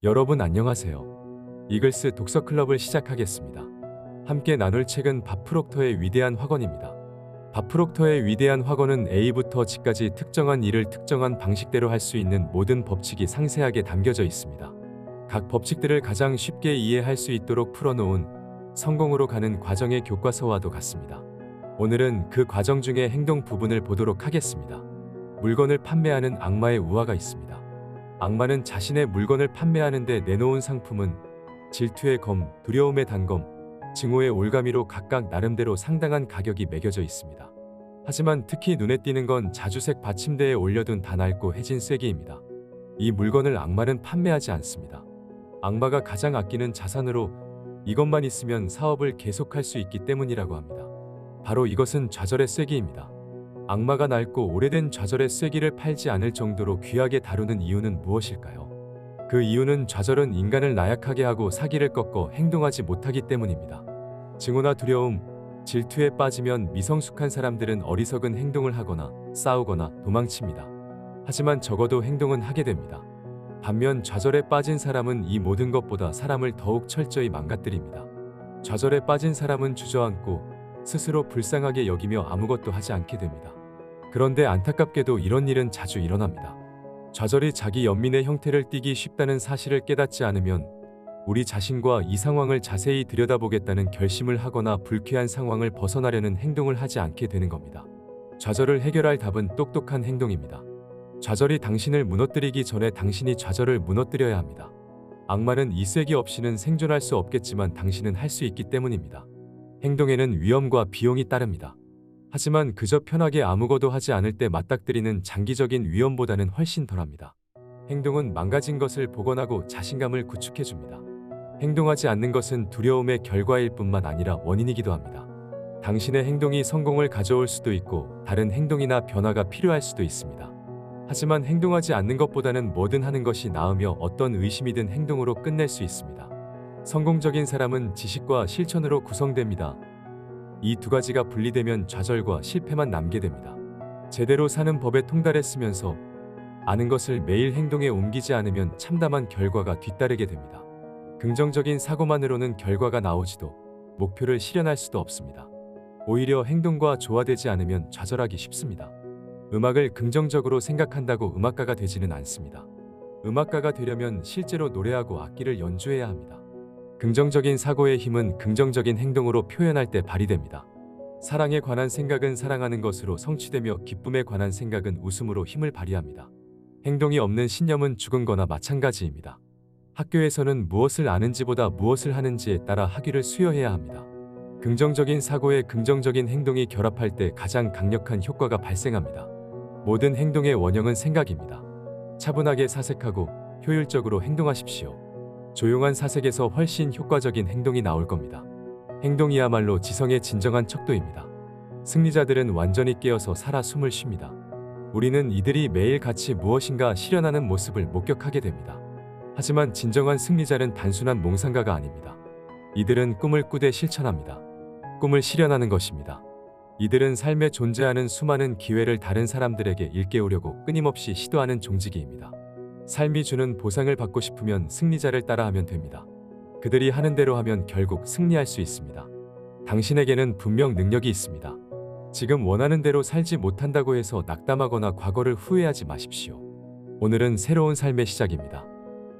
여러분 안녕하세요. 이글스 독서클럽을 시작하겠습니다. 함께 나눌 책은 밥 프록터의 위대한 학원입니다. 밥 프록터의 위대한 학원은 A부터 G까지 특정한 일을 특정한 방식대로 할 수 있는 모든 법칙이 상세하게 담겨져 있습니다. 각 법칙들을 가장 쉽게 이해할 수 있도록 풀어놓은 성공으로 가는 과정의 교과서와도 같습니다. 오늘은 그 과정 중의 행동 부분을 보도록 하겠습니다. 물건을 판매하는 악마의 우화가 있습니다. 악마는 자신의 물건을 판매하는데 내놓은 상품은 질투의 검, 두려움의 단검, 증오의 올가미로 각각 나름대로 상당한 가격이 매겨져 있습니다. 하지만 특히 눈에 띄는 건 자주색 받침대에 올려둔 다 낡고 해진 쐐기입니다. 이 물건을 악마는 판매하지 않습니다. 악마가 가장 아끼는 자산으로 이것만 있으면 사업을 계속할 수 있기 때문이라고 합니다. 바로 이것은 좌절의 쐐기입니다. 악마가 낡고 오래된 좌절의 쐐기를 팔지 않을 정도로 귀하게 다루는 이유는 무엇일까요? 그 이유는 좌절은 인간을 나약하게 하고 사기를 꺾어 행동하지 못하기 때문입니다. 증오나 두려움, 질투에 빠지면 미성숙한 사람들은 어리석은 행동을 하거나 싸우거나 도망칩니다. 하지만 적어도 행동은 하게 됩니다. 반면 좌절에 빠진 사람은 이 모든 것보다 사람을 더욱 철저히 망가뜨립니다. 좌절에 빠진 사람은 주저앉고 스스로 불쌍하게 여기며 아무것도 하지 않게 됩니다. 그런데 안타깝게도 이런 일은 자주 일어납니다. 좌절이 자기 연민의 형태를 띠기 쉽다는 사실을 깨닫지 않으면 우리 자신과 이 상황을 자세히 들여다보겠다는 결심을 하거나 불쾌한 상황을 벗어나려는 행동을 하지 않게 되는 겁니다. 좌절을 해결할 답은 똑똑한 행동입니다. 좌절이 당신을 무너뜨리기 전에 당신이 좌절을 무너뜨려야 합니다. 악마는 이 쐐기 없이는 생존할 수 없겠지만 당신은 할 수 있기 때문입니다. 행동에는 위험과 비용이 따릅니다. 하지만 그저 편하게 아무것도 하지 않을 때 맞닥뜨리는 장기적인 위험보다는 훨씬 덜합니다. 행동은 망가진 것을 복원하고 자신감을 구축해줍니다. 행동하지 않는 것은 두려움의 결과일 뿐만 아니라 원인이기도 합니다. 당신의 행동이 성공을 가져올 수도 있고 다른 행동이나 변화가 필요할 수도 있습니다. 하지만 행동하지 않는 것보다는 뭐든 하는 것이 나으며 어떤 의심이든 행동으로 끝낼 수 있습니다. 성공적인 사람은 지식과 실천으로 구성됩니다. 이 두 가지가 분리되면 좌절과 실패만 남게 됩니다. 제대로 사는 법에 통달했으면서 아는 것을 매일 행동에 옮기지 않으면 참담한 결과가 뒤따르게 됩니다. 긍정적인 사고만으로는 결과가 나오지도 목표를 실현할 수도 없습니다. 오히려 행동과 조화되지 않으면 좌절하기 쉽습니다. 음악을 긍정적으로 생각한다고 음악가가 되지는 않습니다. 음악가가 되려면 실제로 노래하고 악기를 연주해야 합니다. 긍정적인 사고의 힘은 긍정적인 행동으로 표현할 때 발휘됩니다. 사랑에 관한 생각은 사랑하는 것으로 성취되며 기쁨에 관한 생각은 웃음으로 힘을 발휘합니다. 행동이 없는 신념은 죽은 거나 마찬가지입니다. 학교에서는 무엇을 아는지보다 무엇을 하는지에 따라 학위를 수여해야 합니다. 긍정적인 사고에 긍정적인 행동이 결합할 때 가장 강력한 효과가 발생합니다. 모든 행동의 원형은 생각입니다. 차분하게 사색하고 효율적으로 행동하십시오. 조용한 사색에서 훨씬 효과적인 행동이 나올 겁니다. 행동이야말로 지성의 진정한 척도입니다. 승리자들은 완전히 깨어서 살아 숨을 쉽니다. 우리는 이들이 매일같이 무엇인가 실현하는 모습을 목격하게 됩니다. 하지만 진정한 승리자는 단순한 몽상가가 아닙니다. 이들은 꿈을 꾸되 실천합니다. 꿈을 실현하는 것입니다. 이들은 삶에 존재하는 수많은 기회를 다른 사람들에게 일깨우려고 끊임없이 시도하는 종지기입니다. 삶이 주는 보상을 받고 싶으면 승리자를 따라하면 됩니다. 그들이 하는 대로 하면 결국 승리할 수 있습니다. 당신에게는 분명 능력이 있습니다. 지금 원하는 대로 살지 못한다고 해서 낙담하거나 과거를 후회하지 마십시오. 오늘은 새로운 삶의 시작입니다.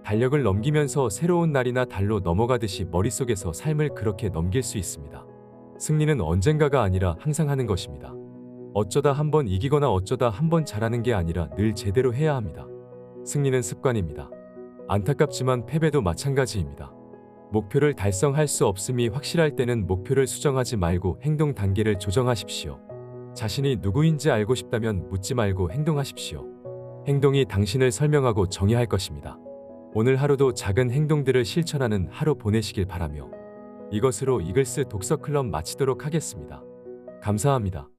달력을 넘기면서 새로운 날이나 달로 넘어가듯이 머릿속에서 삶을 그렇게 넘길 수 있습니다. 승리는 언젠가가 아니라 항상 하는 것입니다. 어쩌다 한번 이기거나 어쩌다 한번 잘하는 게 아니라 늘 제대로 해야 합니다. 승리는 습관입니다. 안타깝지만 패배도 마찬가지입니다. 목표를 달성할 수 없음이 확실할 때는 목표를 수정하지 말고 행동 단계를 조정하십시오. 자신이 누구인지 알고 싶다면 묻지 말고 행동하십시오. 행동이 당신을 설명하고 정의할 것입니다. 오늘 하루도 작은 행동들을 실천하는 하루 보내시길 바라며 이것으로 이글스 독서클럽 마치도록 하겠습니다. 감사합니다.